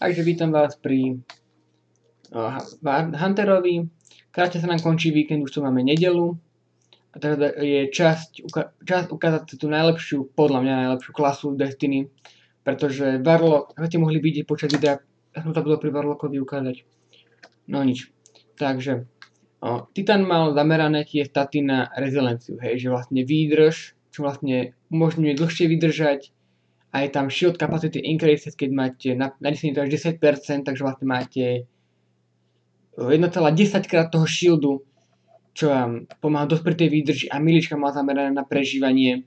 Takže vítam vás pri Hunterovi. Krátne sa nám končí víkend, už tu máme nedelu. A teda je čas ukázať si tú najlepšiu, podľa mňa najlepšiu klasu Destiny. Pretože Warlock, ako ste mohli vidieť počas videa, ja som to budol pri Warlockovi ukázať. No nič. Takže Titan mal zamerané tie staty na rezilienciu, hej, že vlastne výdrž, čo vlastne umožňuje dlhšie vydržať. A je tam shield capacity increases, keď máte na 10 až 10%, takže vlastne máte 1,10 krát toho shieldu, čo vám pomáha dosť pri tej výdrži, a milička má zamerané na prežívanie.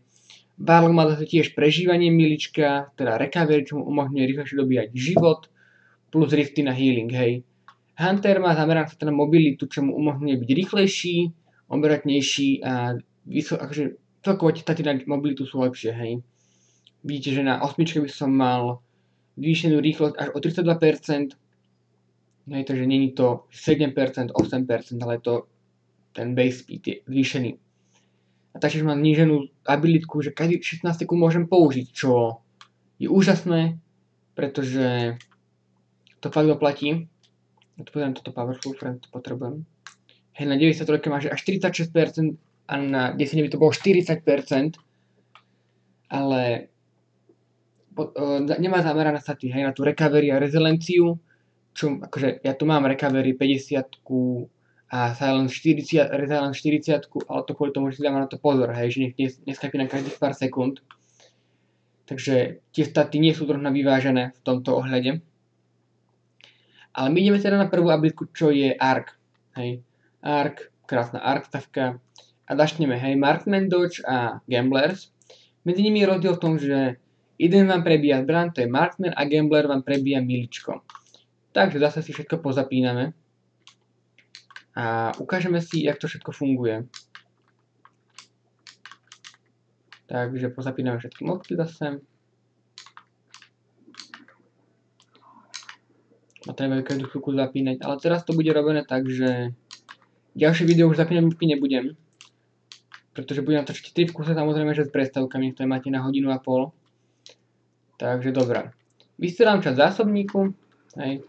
Warlock má zase tiež prežívanie milička, teda recovery, čo mu umožňuje rýchlejšie dobíjať život, plus rifty na healing, hej. Hunter má zamerané na mobilitu, čo mu umožňuje byť rýchlejší, obratnejší a akože celkovo tie staty na mobilitu sú lepšie, hej. Vidíte, že na 8 by som mal zvýšenú rýchlosť až o 32%, hej, takže není to 7%, 8%, ale je to ten base speed je zvýšený. A taktiež mám zníženú abilitku, že každý 16 sekúnd môžem použiť, čo je úžasné, pretože to fakt doplatí. Ja tu pozriem toto Powerful Friend, to potrebujem. Hej, na 93 máš až 46% a na 10 by to bolo 40%, ale nemá zamerané staty, hej, na tú recovery a rezilienciu, čo akože ja tu mám recovery 50 a silence 40, resilience 40, ale to kvôli tomu, že si dávam na to pozor, hej, že neskakuje na každých pár sekúnd. Takže tie staty nie sú trochu vyvážené v tomto ohľade. Ale my ideme teda na prvú abilitku, čo je Arc, hej. Arc, krásna Arc stavka. A začneme, hej, Marksman, Dodge a Gamblers. Medzi nimi je rozdiel v tom, že jeden vám prebíja zbraň, to je Marksman, a Gambler vám prebíja miličko. Takže zase si všetko pozapíname. A ukážeme si, jak to všetko funguje. Takže pozapíname všetky mobky zase. A treba každú chvíľku zapínať, ale teraz to bude robené tak, že ďalšie video už zapínať mobky nebudem. Pretože budem natočiť 3 v kuse, samozrejme, že s prestávkami, ktoré máte na 1,5 hodiny. Takže dobré. Vystrelám časť zásobníku, hej.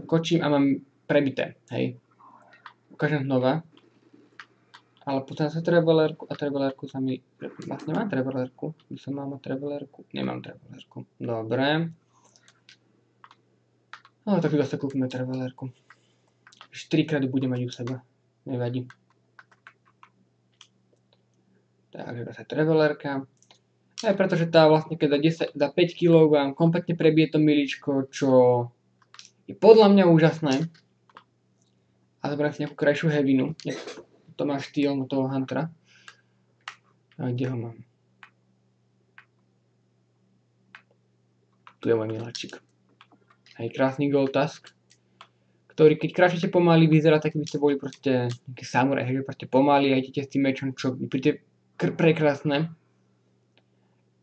Kočím a mám prebité, hej. Ukážem znova. Ale pozriem sa travelerku a travelerku sa mi... Vlastne mám travelerku. By som mal travelerku. Nemám travelerku. Dobre. No tak zase kúpime travelerku. 4-krát budem mať u seba. Nevadí. Takže zase travelerka. Aj pretože tá vlastne keď za 5 kg vám kompletne prebije to miličko, čo je podľa mňa úžasné. A zoberiem si nejakú krajšiu heavinu. To má štýl na toho Huntera. A kde ho mám? Tu je môj miláčik. Aj krásny gold task, ktorý keď kráčate pomaly vyzerá, tak by ste boli proste nejaký samuraj, že proste pomaly a idete s tým mečom, čo príde prekrásne.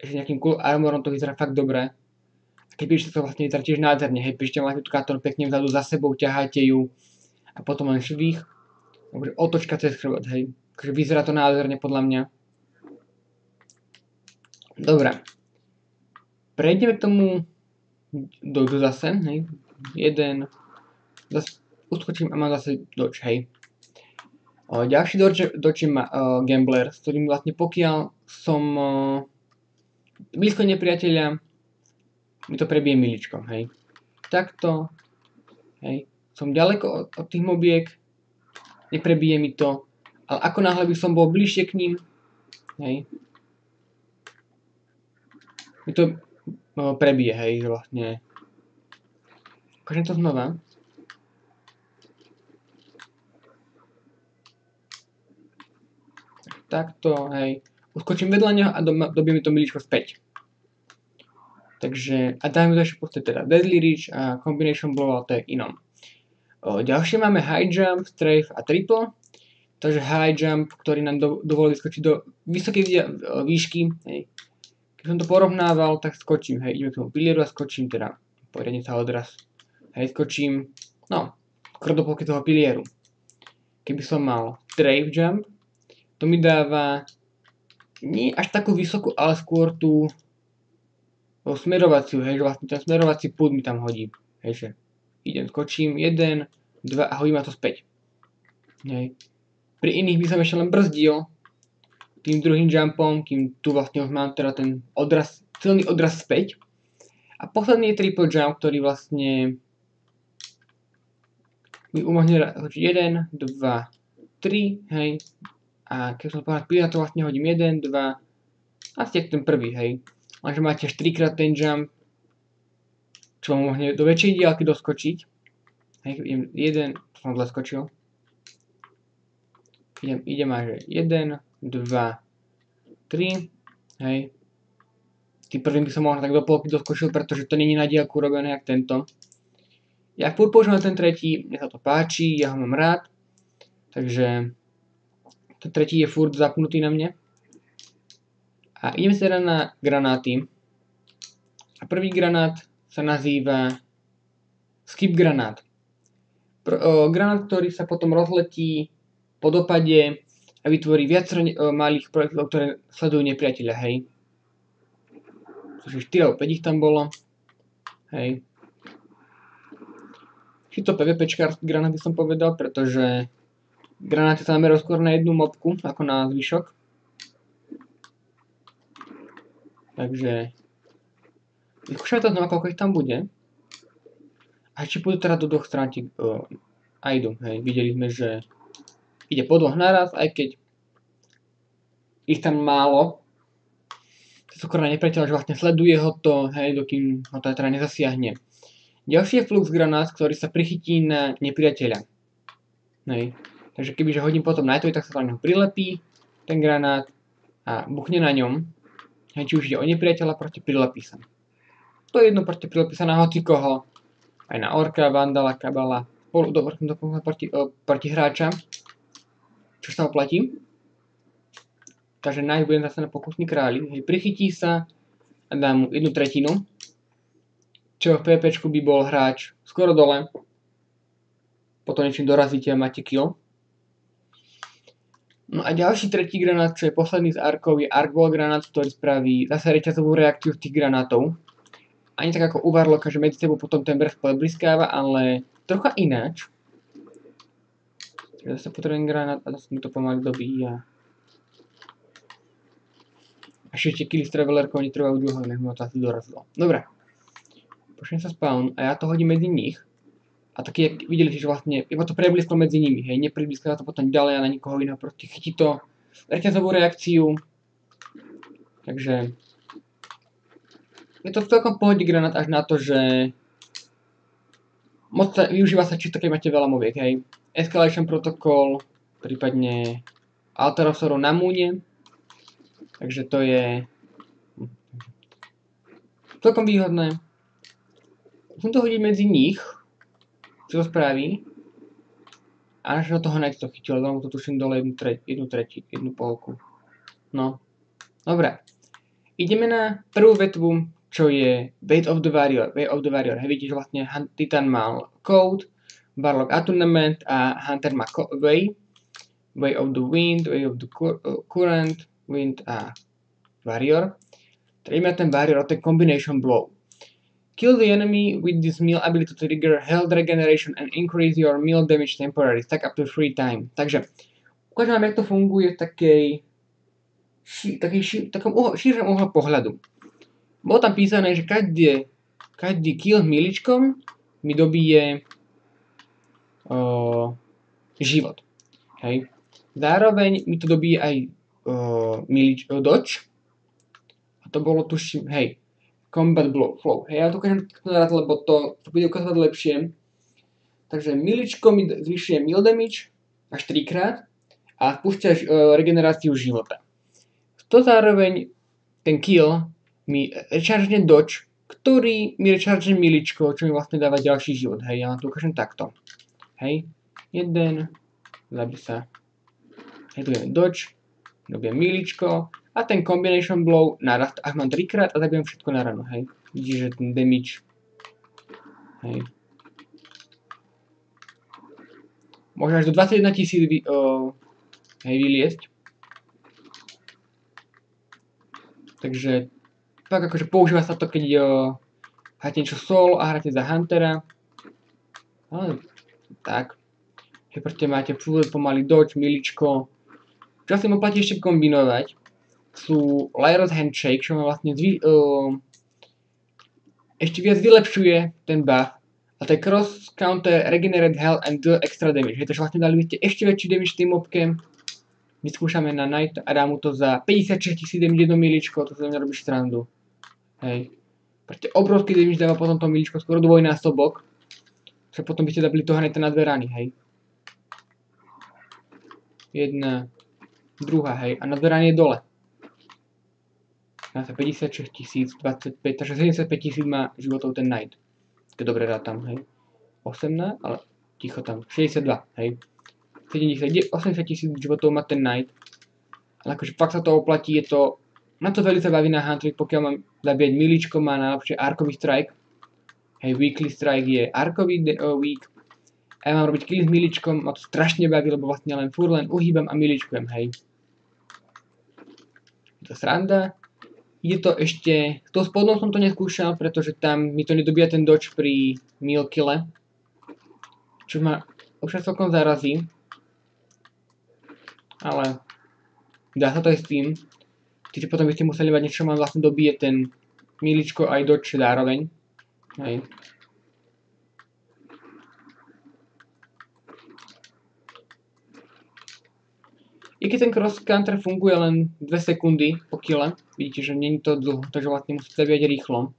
Že nejakým cool armorom to vyzerá fakt dobre. A keď píšete to vlastne vyzerá tiež nádherne, hej, píšete máte tú kartón pekne vzadu za sebou, ťaháte ju a potom len švih. Takže otočka cez chrbát, hej. Takže vyzerá to nádherne podľa mňa. Dobre. Prejdeme k tomu dodge zase, hej. Jeden. Zase uskočím a mám zase dodge, hej. Ďalší dodge má Gambler, s ktorým vlastne pokiaľ som blízko nepriateľa, mi to prebije miličko, hej. Takto, hej. Som ďaleko od tých mobiek, neprebije mi to, ale ako náhle by som bol bližšie k ním, hej, mi to prebije, hej, že vlastne. Ukážem to znova. Takto, hej. Uskočím vedľa neho a dobije mi to miličko späť. Takže, a dáme to ešte proste teda Deadly Reach a Combination Blow, ale to je inom. Ďalšie máme High Jump, Strafe a Triple. Takže High Jump, ktorý nám dovolí skočiť do vysokej výšky, hej. Keď som to porovnával, tak skočím, hej, ideme k tomu pilieru a skočím teda, poriadne sa odraz. Hej, skočím, no, skoro do polky toho pilieru. Keby som mal Strafe Jump, to mi dáva nie až takú vysokú, ale skôr tú smerovaciu, hej, že vlastne ten smerovací pút mi tam hodí. Hej, že idem, skočím, 1, 2 a hodí ma to späť. Hej. Pri iných by som ešte len brzdil tým druhým jumpom, kým tu vlastne už mám teda ten odraz, silný odraz späť. A posledný je triple jump, ktorý vlastne mi umožňuje hočiť 1, 2, 3, hej. A keď som povedal, na to vlastne hodím 1, 2, asi ten prvý, hej. Lenže máte 4 krát ten jump, čo vám umožňuje do väčšej diaľky doskočiť. Hej, idem 1, to som zle skočil. Idem až 1, 2, 3, hej. Tým prvým by som možno tak do polky doskočil, pretože to není na diaľku robené jak tento. Ja furt používam ten tretí, mne sa to páči, ja ho mám rád. Takže ten tretí je furt zapnutý na mne. A ideme sa teda na granáty. A prvý granát sa nazýva skip granát. Granát, ktorý sa potom rozletí po dopade a vytvorí viacero malých projektov, ktoré sledujú nepriateľa, hej. Takže 4 alebo 5 ich tam bolo. Hej. Je to PvPčkársky granát, by som povedal, pretože granáty sa namerajú skôr na jednu mobku, ako na zvyšok. Takže vyskúšame to znova, koľko ich tam bude. A či pôjdu teda do dvoch strán, a idú, hej. Videli sme, že ide po dvoch naraz, aj keď ich tam málo. To sú skoro nepriateľ, že vlastne sleduje ho to, hej, dokým ho to teda nezasiahne. Ďalší je flux granát, ktorý sa prichytí na nepriateľa. Hej. Takže kebyže hodím potom na to, tak sa na neho prilepí ten granát a buchne na ňom. Hej, či už ide o nepriateľa, proti prilepí sa. To je jedno, proti prilepí sa na hocikoho. Aj na orka, vandala, kabala, proti hráča. Čo sa oplatí. Takže nájsť budem zase na pokusný králi. Hej, prichytí sa a dám mu 1/3. Čo v PvPčku by bol hráč skoro dole. Potom niečím dorazíte a máte kill. No a ďalší tretí granát, čo je posledný z arkov, je Arcball granát, ktorý spraví zase reťazovú reakciu tých granátov. Ani tak ako u Warlocka, že medzi sebou potom ten vrch blízkáva, ale trocha ináč. Zase potrebujem granát a zase mi to pomaly dobíja. A ešte killy s travelerkou netrvajú dlho, nech mi to asi dorazilo. Dobre. Počnem sa spawn a ja to hodím medzi nich. A taky, jak videli, že vlastne iba to preblízko medzi nimi, hej, nepreblízko to potom ďalej a na nikoho iného, proste chytí to reťazovú reakciu. Takže je to celkom pohodný granát až na to, že moc sa, využíva sa čisto, keď máte veľa moviek, hej. Escalation Protocol, prípadne Altar of Sorrow na múne. Takže to je celkom výhodné. Musím to hodiť medzi nich, čo to spraví. A až do toho Knight to chytil, lebo to tuším dole jednu polku. No, dobre. Ideme na prvú vetvu, čo je Way of the Warrior. Hej, vidíte, že vlastne Titan mal Code, Warlock Attunement a Hunter má Way. Way of the Wind, Way of the Current, Wind a Warrior. Teda ideme na ten Warrior, to je Combination Blow. Kill the enemy with this meal ability to trigger health regeneration and increase your meal damage temporarily, stack up to 3 times. Takže ukážem vám, jak to funguje v takom širšom uhlu pohľadu. Bolo tam písané, že každý kill miličkom mi dobije život. Hej. Zároveň mi to dobije aj dodge. A to bolo tuším, hej, Combat Flow. Hej, ja to ukážem rád, lebo to bude ukázať lepšie. Takže miličko mi zvyšuje meal damage až 3 krát a spúšťa regeneráciu života. To zároveň ten kill mi recharge dodge, ktorý mi recharge miličko, čo mi vlastne dáva ďalší život. Hej, ja to ukážem takto. Hej, 1, zabí sa. Hej, tu je dodge, dobijem miličko. A ten Combination Blow naraz, až mám 3 krát a zabijem všetko na ranu, hej. Vidíš, že ten damage, hej. Môže až do 21 000 vyliesť. Takže Pak akože používa sa to, keď hráte niečo solo a hráte za Huntera. Ale tak. Že proste máte full pomaly dodge, miličko. Čo si mu platí ešte kombinovať, sú Lyra's Handshake, čo má vlastne ešte viac vylepšuje ten buff. A to je cross, counter, regenerate health and do extra damage. Hej, takže vlastne dali ešte väčší damage tým mobke. Vyskúšame na Knight a dá mu to za 56 000 damage jedno miličko, to sa mňa robí štrandu. Hej. Proste obrovský damage dáva potom to miličko, skoro dvojnásobok. Že potom by ste dali to hneď na dve rany, hej. Jedna, druhá, hej. A na dve rany je dole. Má sa 56 025, takže 75 000 má životov ten Knight. Keď dobre rátam, hej. 18, ale ticho tam. 62, hej. 80 000 životov má ten Knight. Ale akože fakt sa to oplatí, je to... Na to veľmi sa baví na Hunterovi, pokiaľ mám zabíjať miličko, má najlepšie arkový strike. Hej, weekly strike je arkový week. A ja mám robiť kill s miličkom, ma to strašne baví, lebo vlastne len furt len uhýbam a miličkujem, hej. Je to sranda. Ide to ešte, s tou spodnou som to neskúšal, pretože tam mi to nedobíja ten dodge pri meal kille. Čo ma už celkom zarazí. Ale dá sa to aj s tým. Čiže potom by ste museli mať niečo, má vlastne dobije ten miličko aj dodge zároveň. Hej. I keď ten cross counter funguje len 2 sekundy po kille, vidíte, že není to dlho, takže vlastne musíte zabíjať rýchlo.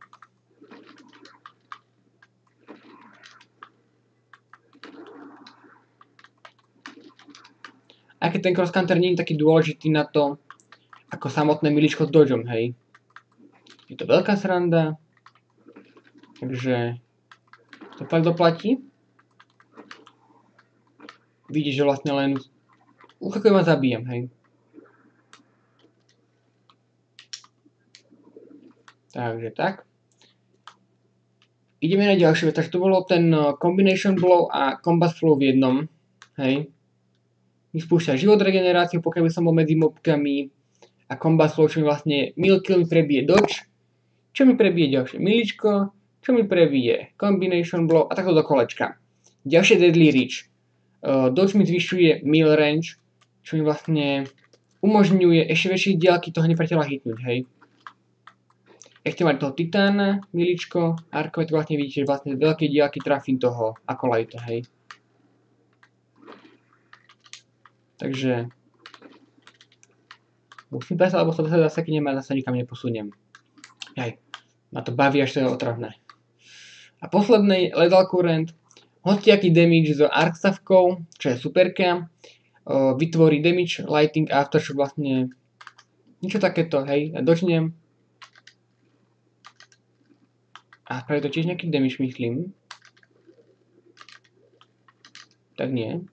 Aj keď ten cross counter nie je taký dôležitý na to, ako samotné miličko s dodgeom, hej. Je to veľká sranda, takže to fakt doplatí. Vidíte, že vlastne len uchakujem a zabijem, hej. Takže tak. Ideme na ďalšiu vec, takže to bolo ten combination blow a combat flow v jednom, hej. Vyspúšťa život regeneráciu, pokiaľ by som bol medzi mobkami, a combat flow, čo mi vlastne meal kill mi prebije dodge, čo mi prebije ďalšie miličko, čo mi prebije combination blow a takto do kolečka. Ďalšie deadly reach. Dodge mi zvyšuje meal range, čo mi vlastne umožňuje ešte väčšie diaľky toho nepriateľa hitnúť, hej. Ešte mať toho titána, miličko, arkové, to vlastne vidíte, že vlastne veľké diaľky trafím toho Acolyte, hej. Takže musím presať, lebo sa zase keď nemá, zase nikam neposuniem. Hej, ma to baví, až to je otravné. A posledný Lethal Current, hociaký damage s arcstavkou, čo je superka, vytvorí damage, lighting after, čo vlastne niečo takéto, hej, ja dočnem. A spraví to tiež nejaký damage, myslím. Tak nie.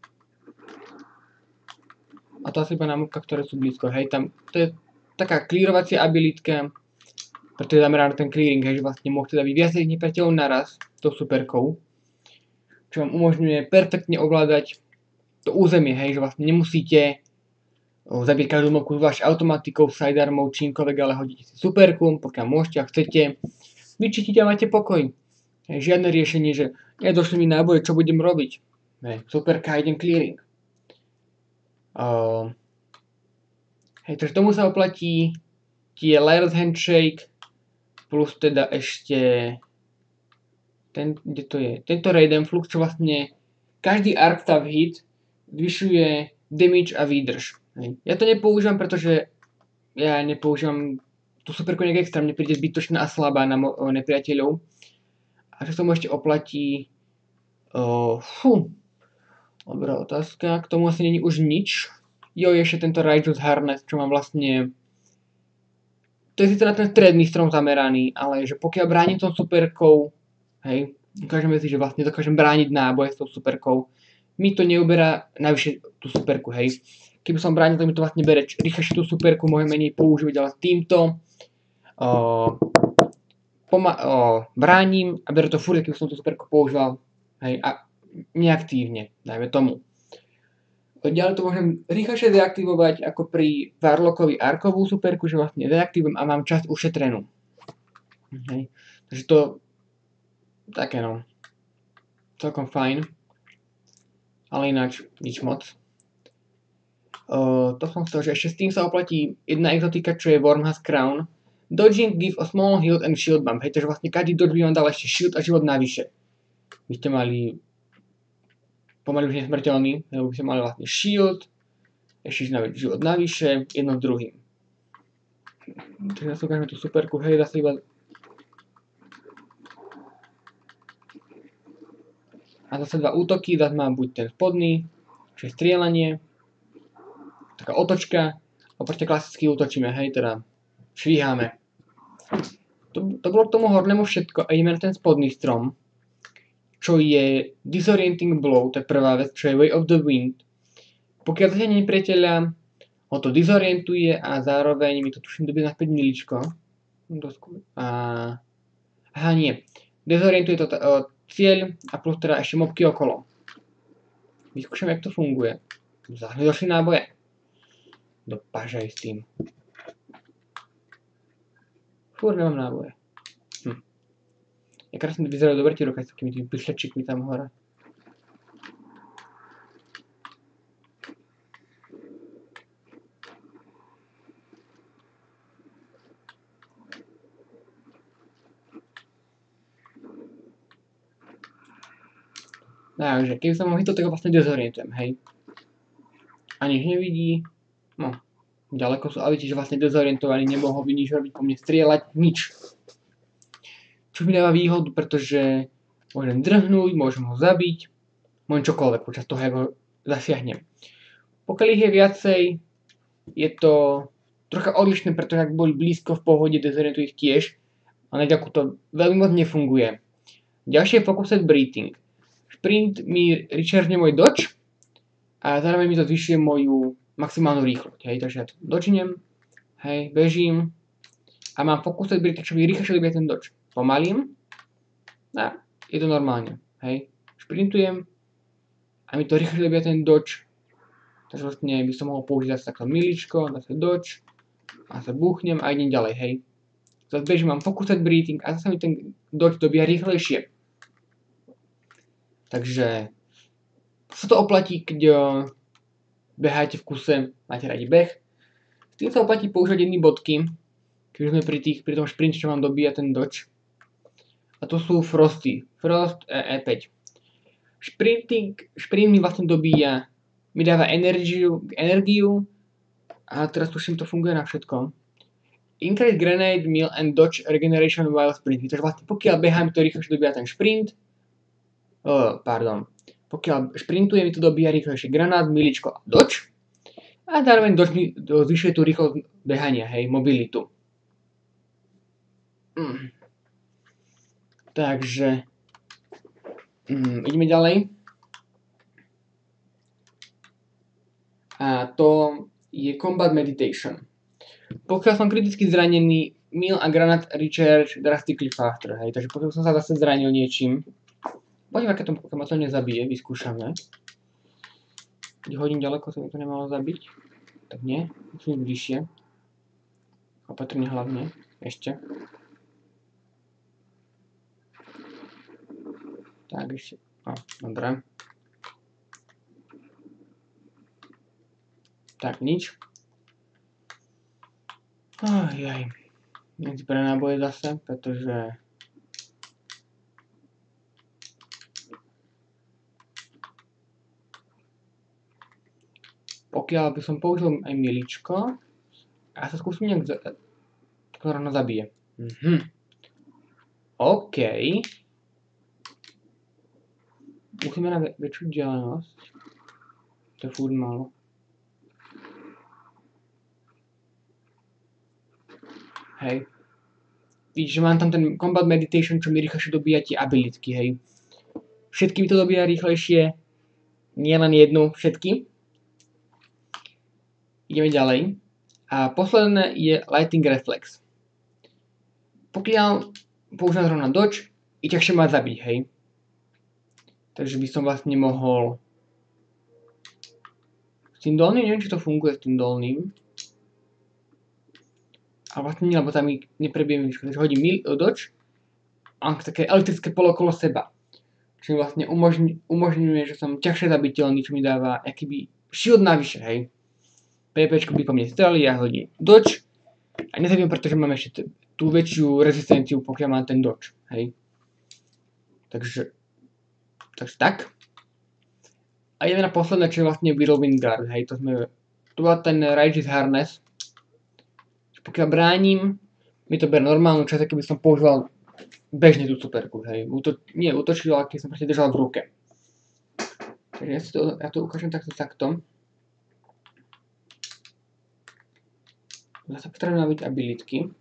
A to asi iba na mobkách, ktoré sú blízko, hej, tam, to je taká clearovacia abilitka, preto je zameraná ten clearing, hej, že vlastne môžete zabiť viacej nepriateľov naraz tou superkou, čo vám umožňuje perfektne ovládať to územie, hej, že vlastne nemusíte zabiť každú mobku zvlášť automatikou, sidearmou, čímkoľvek, ale hodíte si superku, pokiaľ môžete a chcete, vyčistíte a máte pokoj. Hej, žiadne riešenie, že došli mi náboje, čo budem robiť. Hej, superka, idem clearing. Hej, takže tomu sa oplatí tie Lyra's Handshake, plus teda ešte kde to je? Tento Raiden Flux, čo vlastne každý arcstav hit zvyšuje damage a výdrž. Hej. Ja to nepoužívam, pretože ja nepoužívam tú superku nejak extra, mne príde zbytočná a slabá na nepriateľov. A čo sa mu ešte oplatí? Dobrá otázka, k tomu asi není už nič. Jo, ešte tento Righteous Harness, čo mám vlastne... To je síce na ten stredný strom zameraný, ale že pokiaľ bránim tou superkou, hej, ukážeme si, že vlastne dokážem brániť náboje s tou superkou, mi to neuberá navyše tú superku, hej. Keby som bránil, to mi to vlastne bere rýchlejšie tú superku, môžem menej používať, ale týmto bránim a bere to furt, keby som tú superku používal, hej, a neaktívne, dajme tomu. Ďalej to môžem rýchlejšie deaktivovať ako pri Warlockovi arkovú superku, že vlastne deaktivujem a mám časť ušetrenú. Hej. Takže to také no. Celkom fajn. Ale ináč nič moc. To som chcel, že ešte s tým sa oplatí jedna exotika, čo je Wormhusk Crown. Dodging give a small health and shield bump. Hej, takže vlastne každý dodge by vám dal ešte shield a život navyše. By ste mali pomaly už nesmrteľný, lebo by ste mali vlastne shield, ešte život navyše, jedno s druhým. Takže zase ukážeme tú superku, hej, zase iba... A zase dva útoky, zase mám buď ten spodný, čo je strieľanie, taká otočka, a proste klasicky útočíme, hej, teda švíháme. To bolo k tomu hornému všetko a ideme na ten spodný strom, čo je Disorienting Blow, to je prvá vec, čo je Way of the Wind. Pokiaľ zasiahne nepriateľa, ho to dizorientuje a zároveň mi to tuším dobie naspäť miličko. Aha, nie. Dezorientuje to cieľ a plus teda ešte mobky okolo. Vyskúšam, jak to funguje. Došli náboje. Do pažaj s tým. Fúr, nemám náboje. Ja krásne vyzerajú dobre tie roky s takými tými pyšlečikmi tam hore. Takže, keby som mohol hitnúť, tak ho vlastne dezorientujem, hej. A nič nevidí. No, ďaleko sú, ale vidíte, že vlastne dezorientovaný, nemohol by nič robiť po mne, strieľať, nič. Čo mi dáva výhodu, pretože môžem drhnúť, môžem ho zabiť, môžem čokoľvek počas toho, ako ho zasiahnem. Pokiaľ ich je viacej, je to trocha odlišné, pretože ak boli blízko v pohode, dezorientujú ich tiež, a na ďalku to veľmi moc nefunguje. Ďalšie je Focused Breathing. Sprint mi recharge môj dodge a zároveň mi to zvyšuje moju maximálnu rýchlosť. Hej, takže ja to dodžnem, hej, bežím a mám Focused Breathing, čo mi rýchlejšie dobie ten dodge. Pomalím a je to normálne. Hej, šprintujem a mi to rýchlejšie dobie ten dodge. Takže vlastne by som mohol použiť zase takto miličko, zase dodge a zase buchnem a idem ďalej, hej. Zase bežím, mám Focused Breathing a zase mi ten dodge dobíja rýchlejšie. Takže sa to oplatí, keď beháte v kuse, máte radi beh. S tým sa oplatí používať jedny bodky, keď sme pri tom šprinte, čo vám dobíja ten dodge. A to sú Frosty. Frost E5. Šprint mi vlastne dobíja, mi dáva energiu a teraz tuším, to funguje na všetko. Increase Grenade, Meal and Dodge Regeneration while sprinting. Takže vlastne pokiaľ behám, to rýchlejšie dobíja ten šprint. Pokiaľ šprintujem, mi to dobíja rýchlejšie granát, miličko a dodge. A zároveň dodge mi zvyšuje tú rýchlosť behania, hej, mobilitu. Takže ideme ďalej. A to je Combat Meditation. Pokiaľ som kriticky zranený, Meal a granát recharge drastically faster, hej, takže pokiaľ som sa zase zranil niečím, poďme, aké to ma to nezabije, vyskúšame. Keď hodím ďaleko, sa mi to nemalo zabiť. Tak nie, musím byť bližšie. Opatrne hlavne, ešte. Tak, ešte, dobre. Tak, nič. Jaj. Nech pre náboje zase, pretože... Pokiaľ by som použil aj miličko, a ja sa skúsim nejak to rovno zabije. OK. Musíme na väčšiu vzdialenosť. To je furt málo. Hej. Vidíš, že mám tam ten Combat Meditation, čo mi rýchlejšie dobíja tie abilitky, hej. Všetky mi to dobíja rýchlejšie. Nie len jednu, všetky. Ideme ďalej. A posledné je Lightning Reflex. Pokiaľ používam zrovna dodge, je ťažšie ma zabiť, hej. Takže by som vlastne mohol... S tým dolným, neviem, či to funguje s tým dolným. ale vlastne nie, lebo tam mi neprebije miličko, takže hodím dodge a mám také elektrické pole okolo seba. Čo mi vlastne umožňuje, že som ťažšie zabiteľný, čo mi dáva akýby shield navyše, hej. PvPčko by po mne strelí, ja hodím dodge a nezabijem, pretože mám ešte tú väčšiu rezistenciu, pokiaľ mám ten dodge, hej. Takže tak. A ideme na posledné, čo je vlastne Whirlwind Guard, hej, to bola ten Rage's Harness. Pokiaľ bránim, mi to berie normálnu časť, keby som používal bežne tú superku, hej. Nie útočil, ale keď som proste držal v ruke. Takže ja to ukážem takto. Zase potrebujem nabiť abilitky.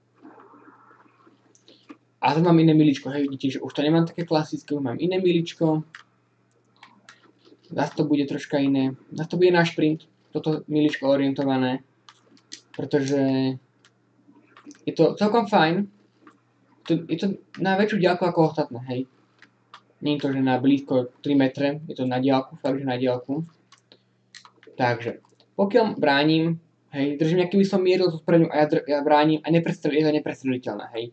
A tu mám iné miličko, hej, vidíte, že už to nemám také klasické, už mám iné miličko. Zase to bude troška iné. Zase to bude na šprint, toto miličko orientované. Pretože je to celkom fajn. Je to na väčšiu diaľku ako ostatné, hej. Nie je to, že na blízko 3 metre, je to na diaľku, fakt, že na diaľku. Takže, pokiaľ bránim, hej, držím, aký by som mieril tú zbraňu a ja bránim a je to neprestreliteľné, hej.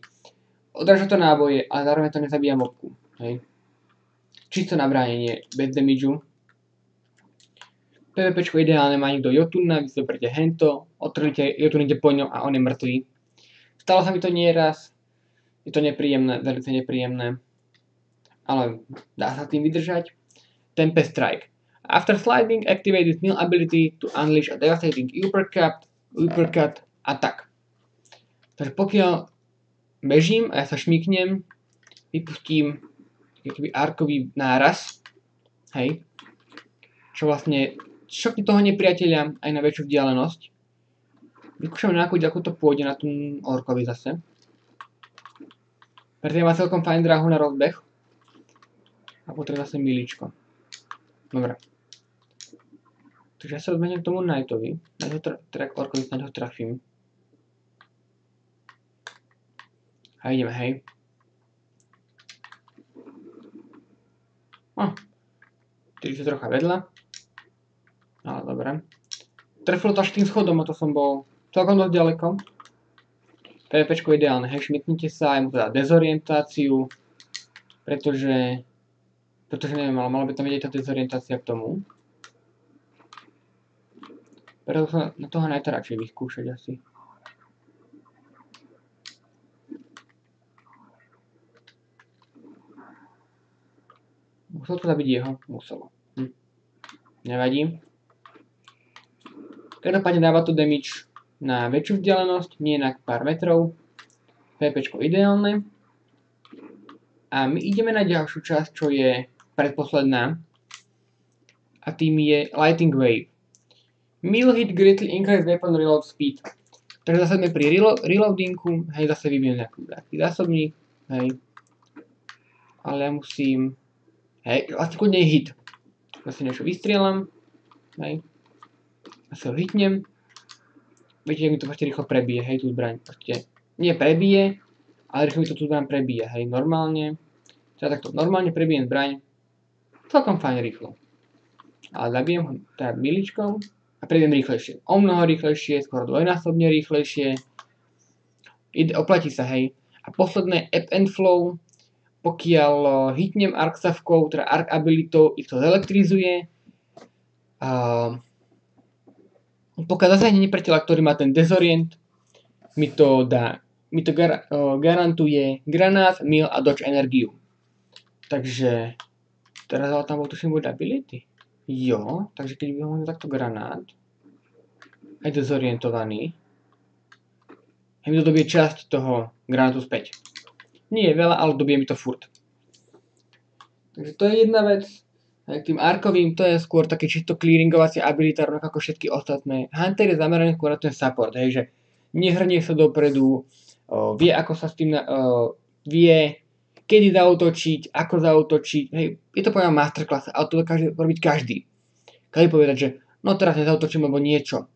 Odráža to náboje a zároveň to nezabíja mobku, hej. Čisto na bránenie, bez damageu. PvPčko ideálne má niekto Jotuna, vy si zoberte hento, odtrhnite Jotun ide po ňom a on je mŕtvý. Stalo sa mi to nieraz, je to nepríjemné, veľmi nepríjemné, ale dá sa tým vydržať. Tempest Strike. After sliding, activate this new ability to unleash a devastating uppercut attack. Takže pokiaľ bežím a ja sa šmiknem, vypustím taký arkový náraz, hej, čo vlastne šokne toho nepriateľa aj na väčšiu vzdialenosť. Vyskúšame na ako to pôjde na tom orkovi zase. Preto má celkom fajn dráhu na rozbeh. A potrebujem zase miličko. Dobre. Takže ja sa odmením k tomu Knightovi. Teda k orkovi snáď ho trafím. A ideme, hej. Tedy sa trocha vedľa. Ale dobre. Trefilo to až tým schodom a to som bol celkom dosť ďaleko. PvPčko ideálne, hej, šmiknite sa, aj mu teda dezorientáciu, pretože neviem, ale malo by tam vedieť tá dezorientácia k tomu. Preto sa na toho Knighta radšej vyskúšať asi. Musel to zabiť jeho? Muselo. Nevadí. Každopádne dáva to damage na väčšiu vzdialenosť, nie na pár metrov. PvPčko ideálne. A my ideme na ďalšiu časť, čo je predposledná. A tým je Lightning Wave. Meal hit greatly increase weapon reload speed. Takže zase sme pri reloadinku, hej, zase vybijem nejaký zásobník, hej. Ale ja musím, hej, vlastne kľudne je hit. Zase niečo vystrieľam, hej. Zase ho hitnem. Viete, že mi to proste rýchlo prebije, hej, tú zbraň. Proste nie prebije, ale rýchlo mi to tú zbraň prebije, hej, normálne. Teda takto, normálne prebijem zbraň. Celkom fajn rýchlo. Ale zabijem ho teda miličkou a prebijem rýchlejšie. O mnoho rýchlejšie, skoro dvojnásobne rýchlejšie. Oplatí sa, hej. A posledné Ebb and Flow. Pokiaľ hitnem Arcsavkou, teda Arc abilitou, ich to zelektrizuje. Pokiaľ zasahne nepriateľa, ktorý má ten dezorient, mi to garantuje granát, mil a dodge energiu. Takže teraz ale tam bol tuším bude ability. Jo, takže keď vyhodím takto granát, aj dezorientovaný, mi to dobije časť toho granátu späť. Nie je veľa, ale dobije mi to furt. Takže to je jedna vec. A k tým arkovým to je skôr také čisto clearingovacie abilita, rovnako ako všetky ostatné. Hunter je zameraný skôr na ten support, hej, že nehrnie sa dopredu, vie ako sa s tým, vie kedy zaútočiť, ako zaútočiť, hej, je to poviem masterclass, ale to dokáže robiť každý. Každý povedať, že no teraz nezautočím, lebo niečo.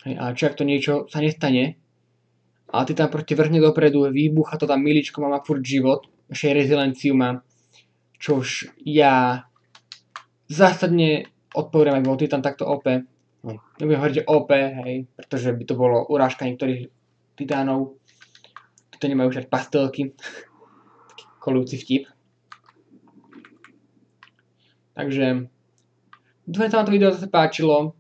Hej, ale čo ak to niečo sa nestane, ale ty tam proste vrhne dopredu, výbucha to tam miličko, má furt život, ešte rezilienciu má, čož ja zásadne odpovedám, aby bol ty tam takto OP. No, nebudem hovoriť, že OP, hej, pretože by to bolo urážka niektorých titánov. Títo nemajú však pastelky. Taký kolúci vtip. Takže dúfam, sa vám to video zase páčilo.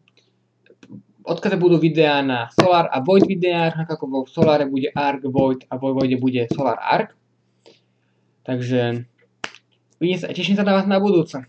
Odkazy budú videá na Solar a Void videách, ako vo Solare bude Arc Void a vo Voide bude Solar Arc. Takže teším sa na vás na budúce.